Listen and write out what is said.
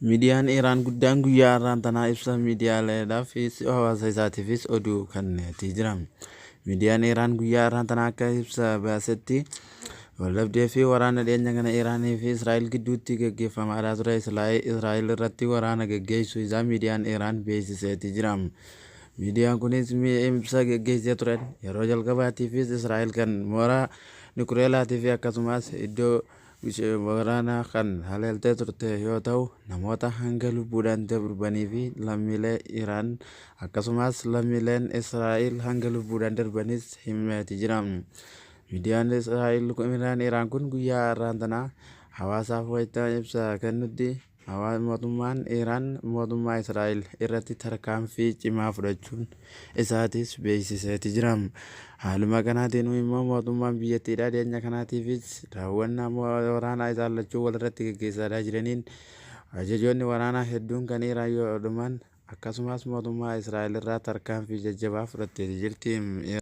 Miidiyaan Iraan guddaan guyyaa har'aan tanaa ibsa miidiyaaleedhaafis hawaasa isaatiifis oduu kenneetii jira. Miidiyaan Iraan guyyaa har'aan tanaa akka ibsa baasetti waldhabdee fi waraana dhiyeenya kana Iraanii fi Israa'el gidduutti gaggeeffamaadhaa ture. Israa'el irratti waraana gaggeessuu isaa miidiyaan Iraan beeksiseetii jira. Miidiyaan kunis ibsa gaggeessee ture yeroo jalqabaatiifis Israa'el kan mooraa Nukuleelaatii fi akkasumas iddoo waraanaa kan haleeltee turte yoo ta'u, namoota hanga lubbuudhaan darbanii fi lammiilee Iraan akkasumas lammiileen Israa'el hanga lubbuudhaan darbanis himeetii jira. Miidiyaan Iraan kun guyyaa har'aan tanaa hawaasaaf wayita ibsa kennutti mootummaan Iraan mootummaa Israa'el irratti tarkaanfii cimaa fudhachuun isaatis beeksiseetii jira. Haaluma kanaatiin immoo mootummaan biyyattiidhaa dhiyeenya kanaatiifis daawwannaa waraanaa isaan lachuu walirratti gaggeessaa jiraniin ajajoonni waraanaa hedduun kan Iraan yoo dhuman akkasumas mootummaa Israa'el irraa tarkaanfii jajjabaa fudhattee jirti.